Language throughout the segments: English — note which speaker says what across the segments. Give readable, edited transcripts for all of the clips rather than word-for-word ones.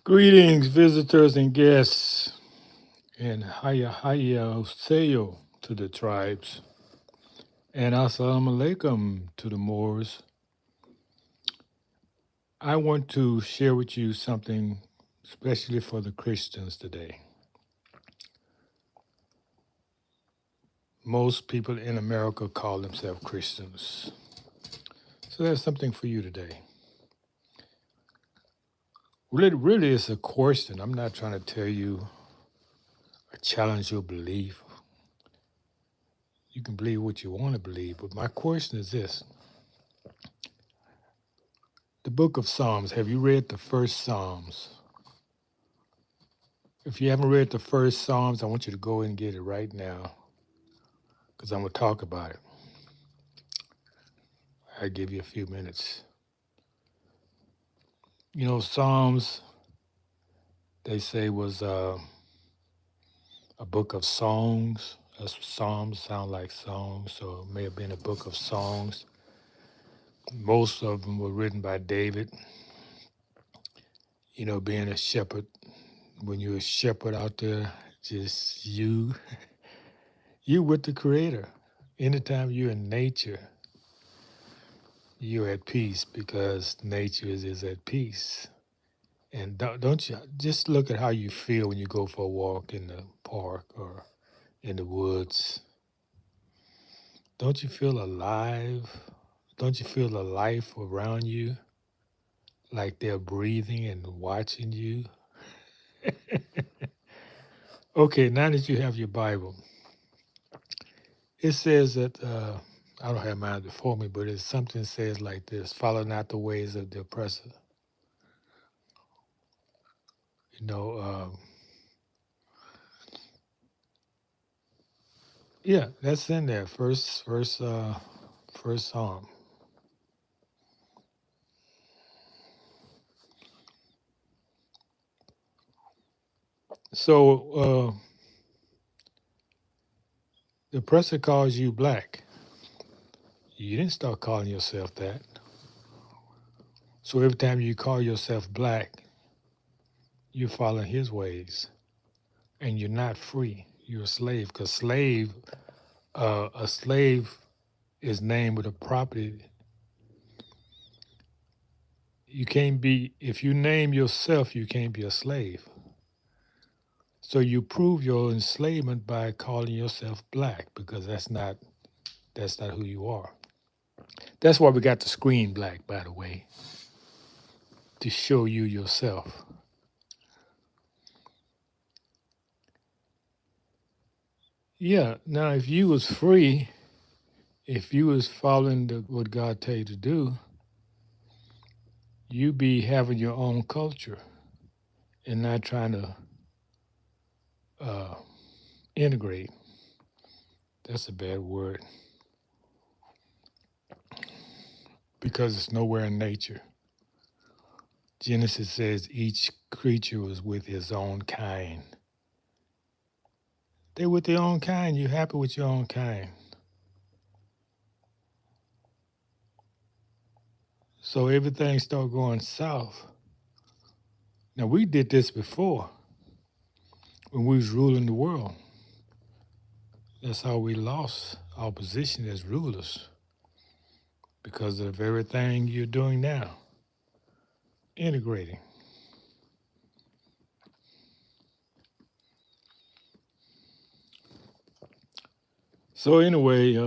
Speaker 1: Greetings, visitors and guests, and Haya Oseo to the tribes, and Assalamu alaikum to the Moors. I want to share with you something, especially for the Christians today. Most people in America call themselves Christians. So that's something for you today. Really, it's a question. I'm not trying to tell you or challenge your belief. You can believe what you want to believe, but my question is this. The book of Psalms, have you read the first Psalms? If you haven't read the first Psalms, I want you to go and get it right now because I'm going to talk about it. I'll give you a few minutes. You know, Psalms, they say, was a book of songs. That's Psalms sound like songs, so it may have been a book of songs. Most of them were written by David. You know, being a shepherd, when you're a shepherd out there, just you with the Creator. Anytime you're in nature, you're at peace because nature is at peace. And don't you just look at how you feel when you go for a walk in the park or in the woods? Don't you feel alive? Don't you feel the life around you like they're breathing and watching you? Okay, now that you have your Bible, it says that I don't have mine before me, but it's something says like this: "Follow not the ways of the oppressor." You know, yeah, that's in there. First Psalm. So the oppressor calls you black. You didn't start calling yourself that. So every time you call yourself black, you're following his ways, and you're not free. You're a slave, because a slave is named with a property. You can't be, if you name yourself, you can't be a slave. So you prove your enslavement by calling yourself black, because that's not who you are. That's why we got the screen black, by the way, to show you yourself. Yeah. Now, if you was free, if you was following what God tell you to do, you be having your own culture and not trying to uh, integrate. That's a bad word because it's nowhere in nature. Genesis says each creature was with his own kind. They with their own kind. You happy with your own kind. So everything start going south. Now we did this before when we was ruling the world. That's how we lost our position as rulers because of everything you're doing now, integrating. So anyway,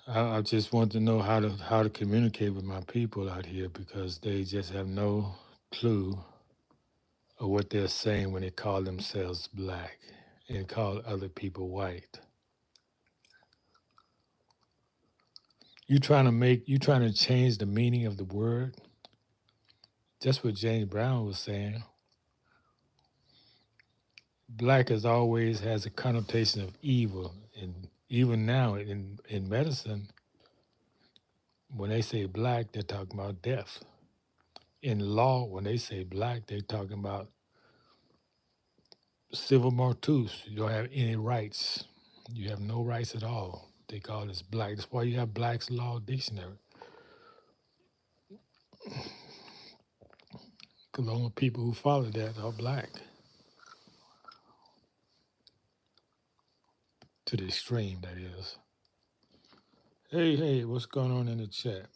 Speaker 1: I just want to know how to communicate with my people out here because they just have no clue of what they're saying when they call themselves black and call other people white. You trying to change the meaning of the word. That's what James Brown was saying. Black as always has a connotation of evil, and even now in medicine, when they say black, they're talking about death. In law, when they say black, they're talking about civil mortuus. You don't have any rights. You have no rights at all. They call us black. That's why you have Black's Law Dictionary. Because the only people who follow that are black to the extreme, that is. Hey, what's going on in the chat?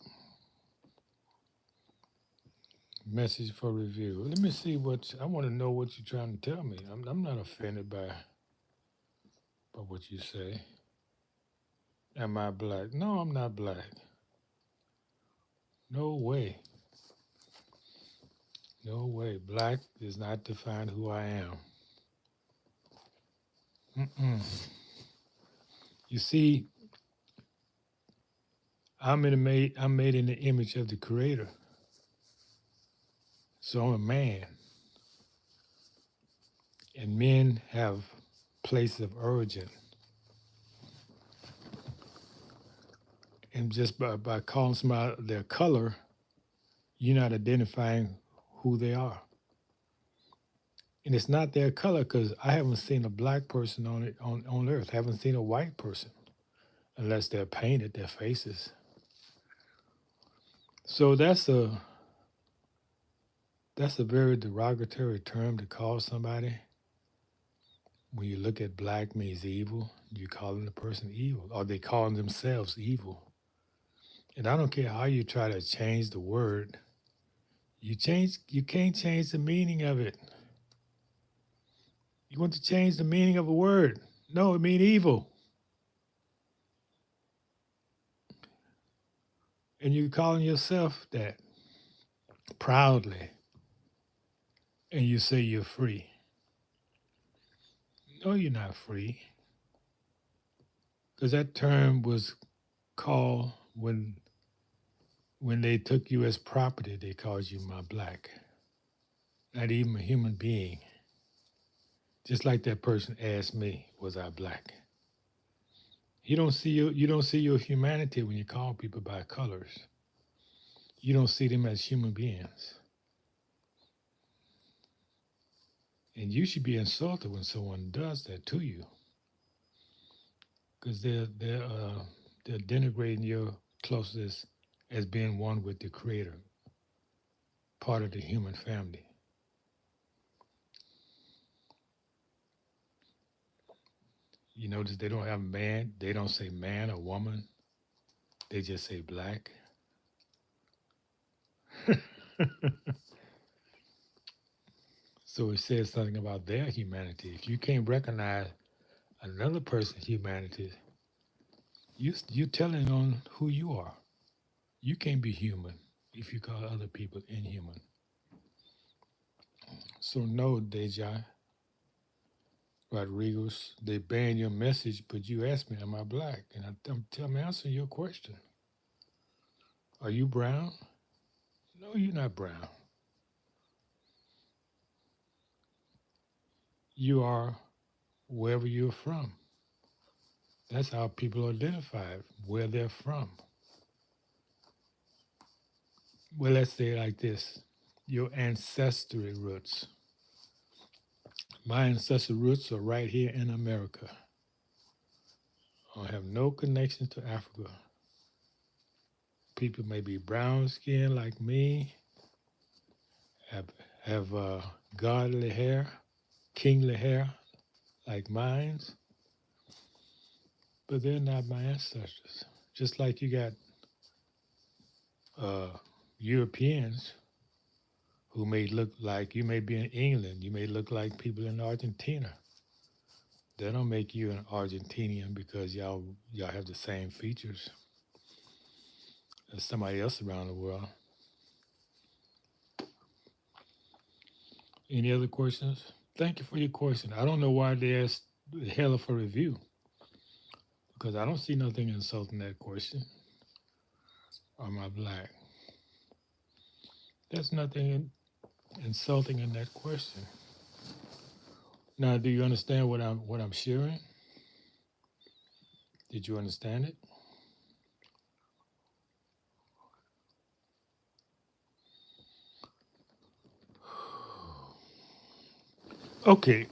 Speaker 1: Message for review. Let me see I want to know what you're trying to tell me. I'm not offended by what you say. Am I black? No, I'm not black. No way. No way. Black does not define who I am. Mm-mm. You see, I'm made in the image of the Creator. So I'm a man. And men have places of origin. And just by calling somebody their color, you're not identifying who they are. And it's not their color because I haven't seen a black person on earth. I haven't seen a white person unless they're painted, their faces. So that's a very derogatory term to call somebody. When you look at black means evil, you calling the person evil, or they calling themselves evil. And I don't care how you try to change the word, you can't change the meaning of it. You want to change the meaning of a word. No, it means evil. And you're calling yourself that proudly. And you say you're free. No, you're not free. Because that term was called when they took you as property, they called you my black. Not even a human being. Just like that person asked me, was I black? You don't see your humanity when you call people by colors. You don't see them as human beings. And you should be insulted when someone does that to you. Because they're denigrating your closeness as being one with the creator, part of the human family. You notice they don't have man, they don't say man or woman, they just say black. So it says something about their humanity. If you can't recognize another person's humanity, you telling on who you are. You can't be human if you call other people inhuman. So no, Deja Rodriguez, they banned your message, but you asked me, am I black? And I'm answering your question. Are you brown? No, you're not brown. You are wherever you're from. That's how people identify where they're from. Well, let's say it like this: your ancestry roots. My ancestral roots are right here in America. I have no connection to Africa. People may be brown skinned like me, have godly hair, kingly hair like mine, but they're not my ancestors. Just like you got uh, Europeans who may look like you may be in England, you may look like people in Argentina. That don't make you an Argentinian because y'all have the same features as somebody else around the world. Any other questions? Thank you for your question. I don't know why they asked hell of a review because I don't see nothing insulting that question. Am I black? There's nothing insulting in that question. Now, do you understand what I'm sharing? Did you understand it? Okay,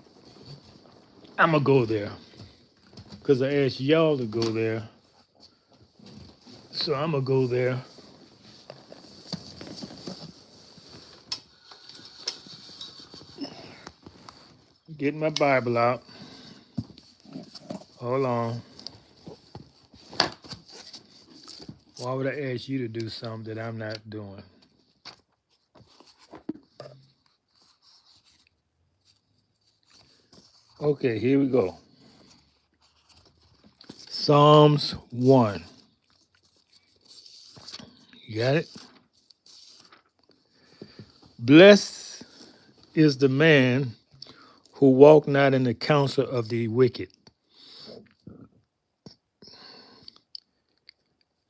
Speaker 1: I'm gonna go there because I asked y'all to go there. So I'm going to go there. Get my Bible out. Hold on. Why would I ask you to do something that I'm not doing? Okay, here we go. Psalms 1. You got it? Blessed is the man who walk not in the counsel of the wicked,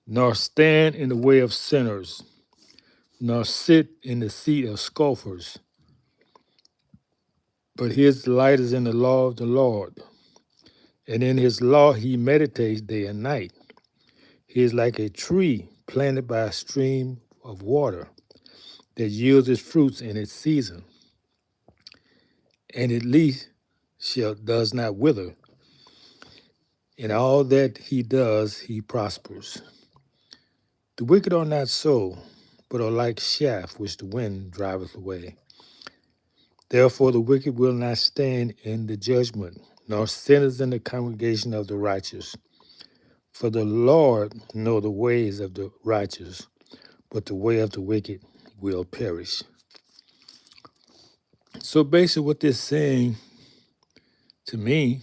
Speaker 1: nor stand in the way of sinners, nor sit in the seat of scoffers. But his delight is in the law of the Lord, and in his law he meditates day and night. He is like a tree planted by a stream of water that yields its fruits in its season, and its leaf does not wither. In all that he does, he prospers. The wicked are not so, but are like chaff which the wind driveth away. Therefore the wicked will not stand in the judgment, nor sinners in the congregation of the righteous. For the Lord know the ways of the righteous, but the way of the wicked will perish. So basically what this is saying to me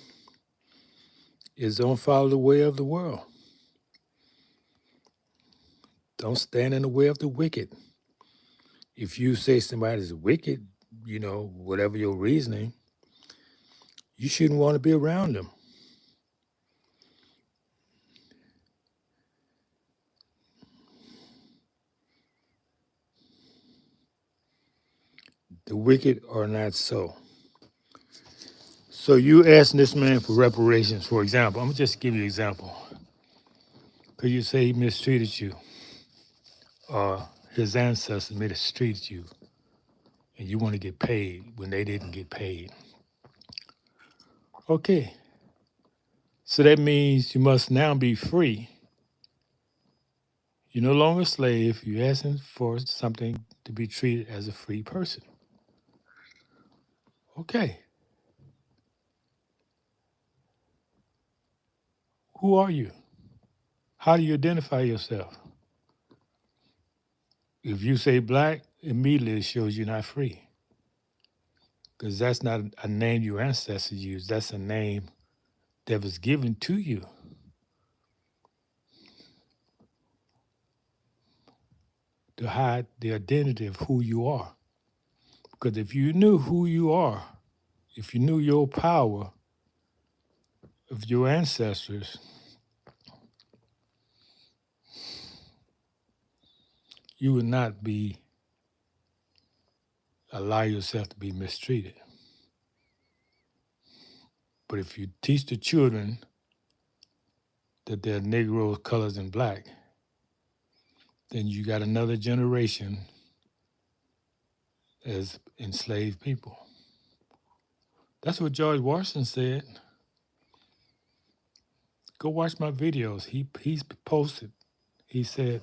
Speaker 1: is don't follow the way of the world. Don't stand in the way of the wicked. If you say somebody's wicked, whatever your reasoning, you shouldn't want to be around them. The wicked are not so. So you asking this man for reparations, for example. I'm going to just give you an example. Because you say he mistreated you, or his ancestors mistreated you, and you want to get paid when they didn't get paid. Okay. So that means you must now be free. You're no longer a slave. You're asking for something to be treated as a free person. Okay. Who are you? How do you identify yourself? If you say black, immediately it shows you're not free. Because that's not a name your ancestors used. That's a name that was given to you. To hide the identity of who you are. Because if you knew who you are, if you knew your power of your ancestors, you would not allow yourself to be mistreated. But if you teach the children that they're Negroes, colors, and black, then you got another generation as enslaved people. That's what George Washington said. Go watch my videos. He's posted. He said,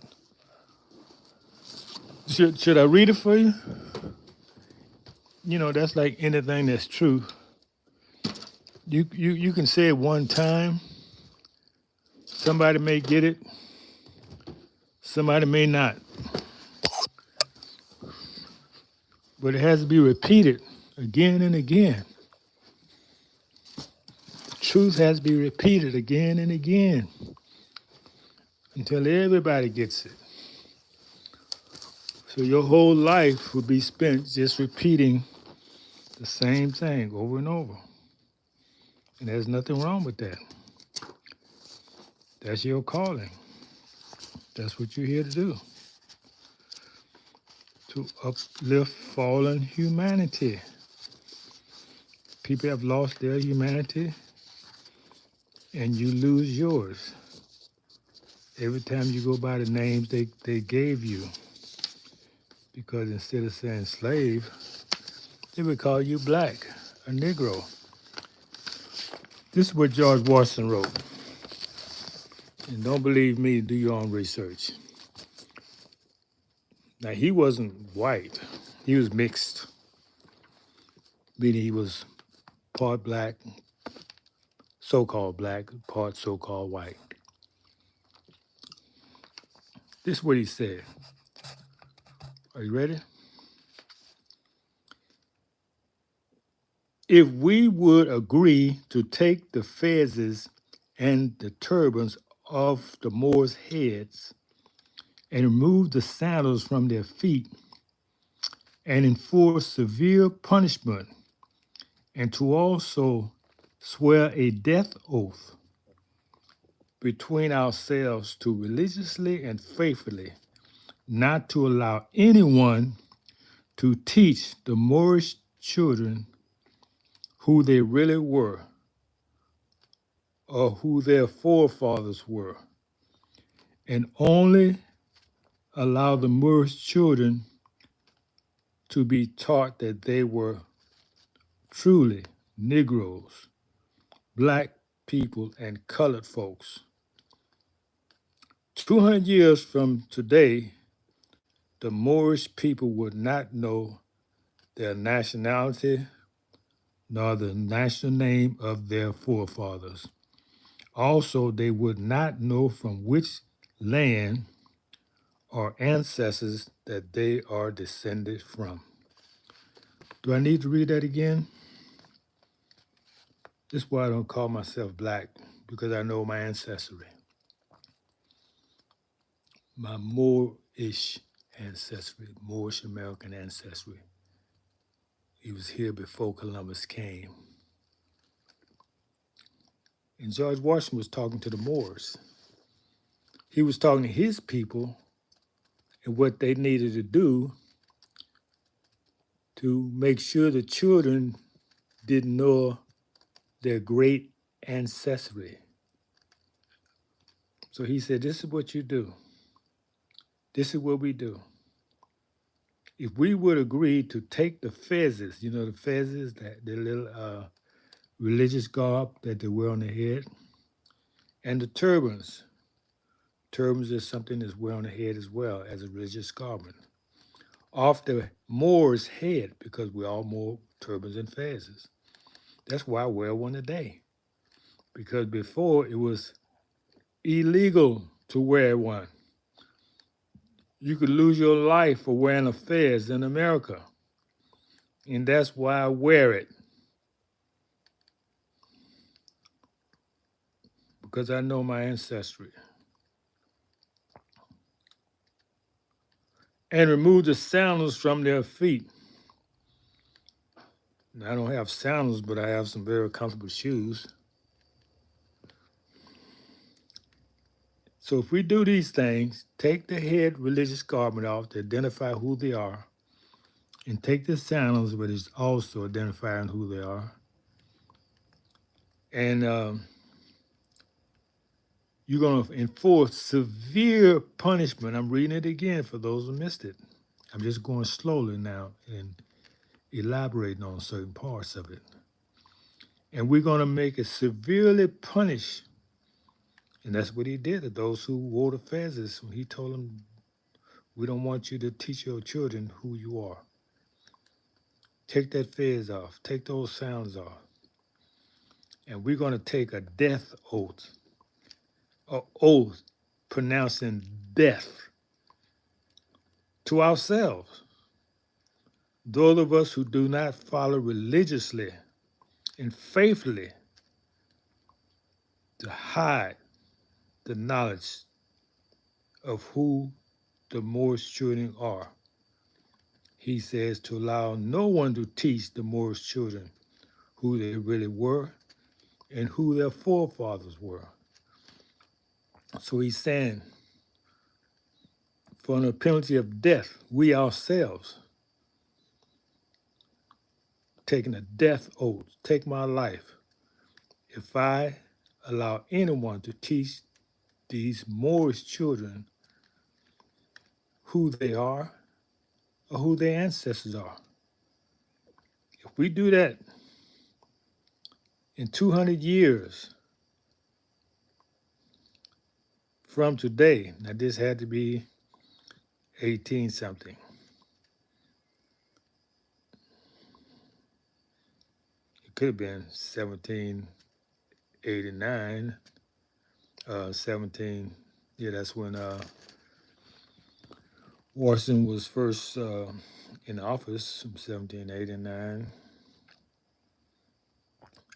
Speaker 1: should I read it for you? That's like anything that's true. You can say it one time. Somebody may get it. Somebody may not. But it has to be repeated again and again. Truth has to be repeated again and again until everybody gets it. So your whole life will be spent just repeating the same thing over and over. And there's nothing wrong with that. That's your calling. That's what you're here to do. To uplift fallen humanity. People have lost their humanity, and you lose yours. Every time you go by the names they gave you. Because instead of saying slave, they would call you black, a Negro. This is what George Washington wrote. And don't believe me, do your own research. Now, he wasn't white, he was mixed, meaning he was part black, black, part so called white. This is what he said. Are you ready? If we would agree to take the fezzes and the turbans off the Moors' heads and remove the sandals from their feet and enforce severe punishment, and to also swear a death oath between ourselves to religiously and faithfully not to allow anyone to teach the Moorish children who they really were or who their forefathers were, and only allow the Moorish children to be taught that they were truly Negroes, black people, and colored folks. 200 years from today, the Moorish people would not know their nationality nor the national name of their forefathers. Also, they would not know from which land or ancestors that they are descended from. Do I need to read that again? This is why I don't call myself black, because I know my ancestry, my Moorish ancestry, Moorish American ancestry. He was here before Columbus came. And George Washington was talking to the Moors. He was talking to his people and what they needed to do to make sure the children didn't know their great ancestry. So he said, this is what you do. This is what we do. If we would agree to take the fezzes, the fezzes, the little religious garb that they wear on their head, and the turbans. Turbans is something that's wear on the head as well as a religious garment. Off the Moor's head, because we all wore turbans and fezzes. That's why I wear one today. Because before it was illegal to wear one. You could lose your life for wearing a fez in America. And that's why I wear it. Because I know my ancestry. And remove the sandals from their feet. Now, I don't have sandals, but I have some very comfortable shoes. So if we do these things, take the head religious garment off to identify who they are, and take the sandals, but it's also identifying who they are. And you're going to enforce severe punishment. I'm reading it again for those who missed it. I'm just going slowly now and elaborating on certain parts of it. And we're going to make it severely punished. And that's what he did to those who wore the fezzes when he told them, we don't want you to teach your children who you are. Take that fez off. Take those sounds off. And we're going to take a death oath. An oath pronouncing death to ourselves. Those of us who do not follow religiously and faithfully to hide the knowledge of who the Moorish children are. He says to allow no one to teach the Moorish children who they really were and who their forefathers were. So he's saying, for the penalty of death, we ourselves, taking a death oath, take my life, if I allow anyone to teach these Moorish children who they are or who their ancestors are. If we do that in 200 years, from today. Now this had to be 18 something. It could have been 1789, 17. Yeah, that's when Washington was first in office, 1789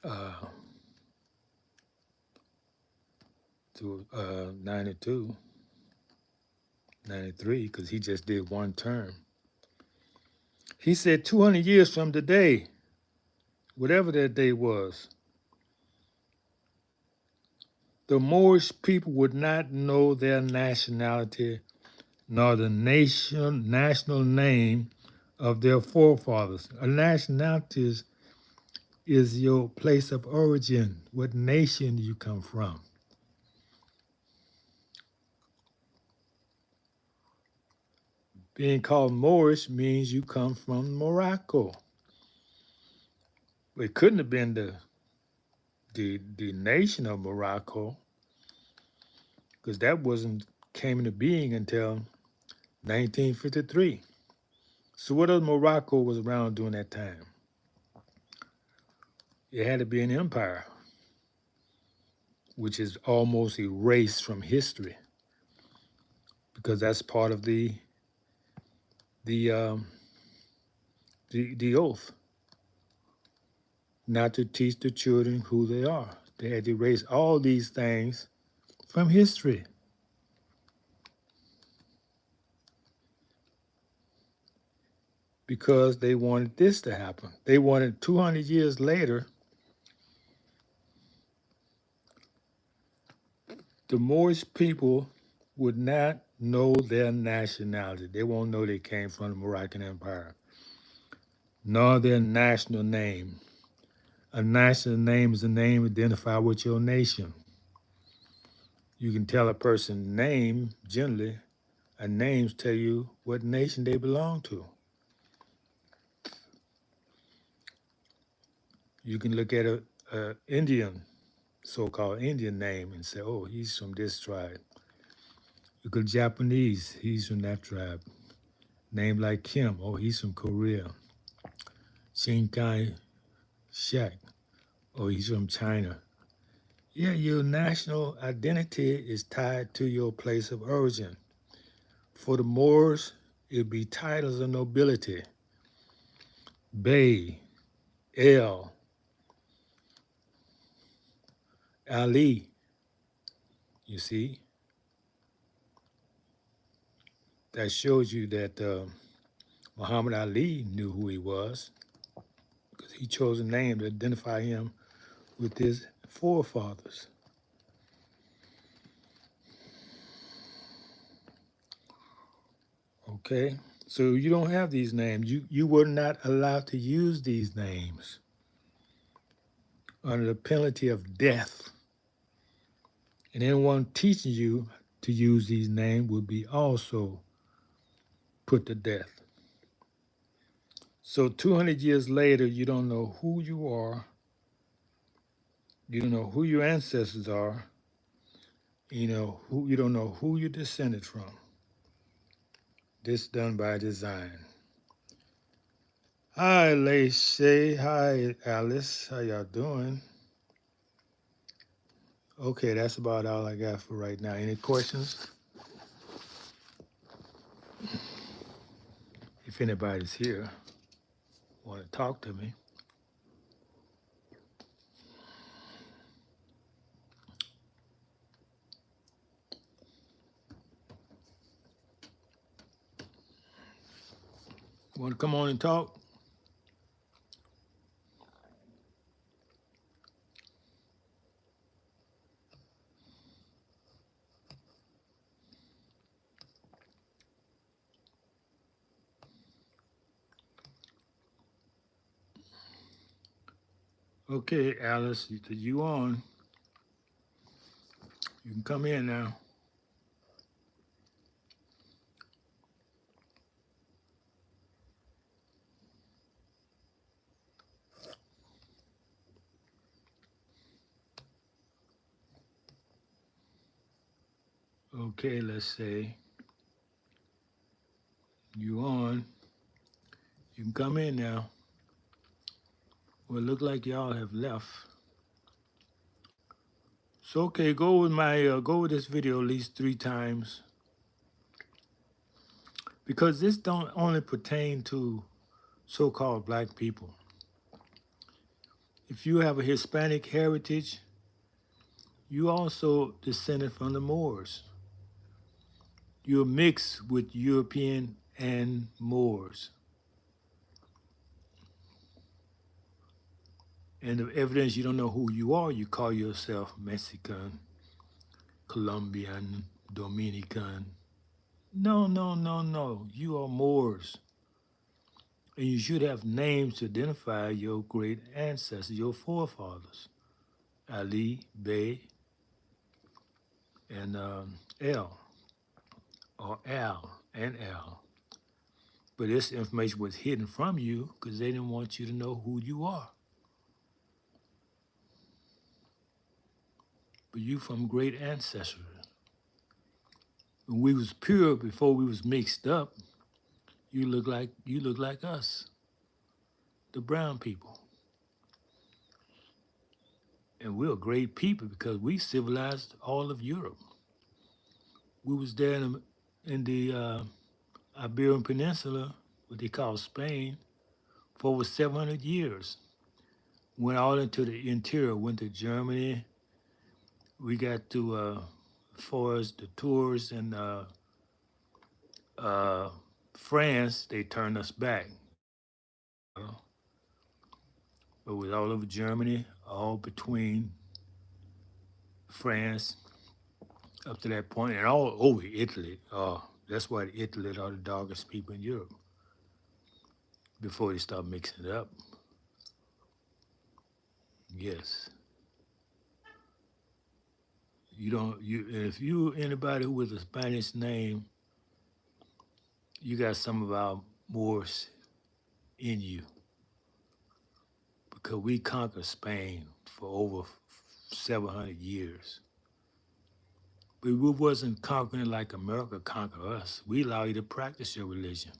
Speaker 1: uh, to 92, 93, because he just did one term. He said 200 years from today, whatever that day was, the Moorish people would not know their nationality nor the national name of their forefathers. A nationality is your place of origin, what nation you come from. Being called Moorish means you come from Morocco. It couldn't have been the nation of Morocco, because that wasn't came into being until 1953. So what other Morocco was around during that time? It had to be an empire, which is almost erased from history, because that's part of the um, the oath, not to teach the children who they are. They had to erase all these things from history, because they wanted this to happen. They wanted 200 years later, the Moorish people would not know their nationality. They won't know they came from the Moroccan Empire, nor their national name. A national name is a name identified with your nation. You can tell a person's name, generally, a names tell you what nation they belong to. You can look at a Indian, so-called Indian name, and say, oh, he's from this tribe. Look at Japanese, he's from that tribe. Name like Kim, oh, he's from Korea. Chiang Kai-shek, oh, he's from China. Yeah, your national identity is tied to your place of origin. For the Moors, it'd be titles of nobility. Bey, El, Ali, you see. That shows you that Muhammad Ali knew who he was, because he chose a name to identify him with his forefathers. Okay, so you don't have these names. You were not allowed to use these names under the penalty of death. And anyone teaching you to use these names would be also put to death. So 200 years later, you don't know who you are. You don't know who your ancestors are. You don't know who you descended from. This done by design. Hi, Lacey. Hi, Alice. How y'all doing? Okay, that's about all I got for right now. Any questions? If anybody's here, want to talk to me. Want to come on and talk? Okay, Alice, you on. You can come in now. Okay, let's say you on. You can come in now. Well, it look like y'all have left. So okay, go with this video at least 3 times because this don't only pertain to so-called black people. If you have a Hispanic heritage, you also descended from the Moors. You're mixed with European and Moors. And the evidence you don't know who you are, you call yourself Mexican, Colombian, Dominican. No, no, no, no. You are Moors. And you should have names to identify your great ancestors, your forefathers. Ali, Bey, and El, or Al, and Al. But this information was hidden from you because they didn't want you to know who you are. But you from great ancestors. When we was pure before we was mixed up, you look like us, the brown people. And we're a great people because we civilized all of Europe. We was there in the Iberian Peninsula, what they call Spain, for over 700 years. Went all into the interior, went to Germany. We got to, far as the tours in uh, France, they turned us back. But it was all over Germany, all between France up to that point, and all over Italy. That's why Italy are the darkest people in Europe before they start mixing it up. Yes. You don't you if you anybody with a Spanish name, you got some of our Moors in you because we conquered Spain for over 700 years. But we wasn't conquering like America conquered us. We allow you to practice your religion.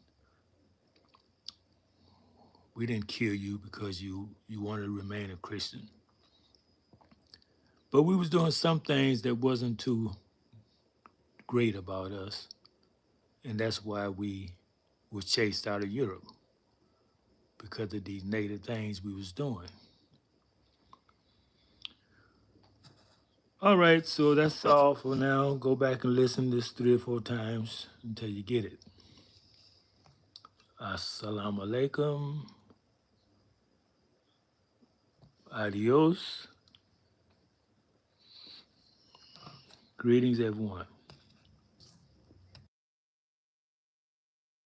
Speaker 1: We didn't kill you because you wanted to remain a Christian. But we was doing some things that wasn't too great about us, and that's why we were chased out of Europe because of these native things we was doing. All right, so that's all for now. Go back and listen this 3 or 4 times until you get it. Assalamu alaikum. Adios. Greetings, everyone.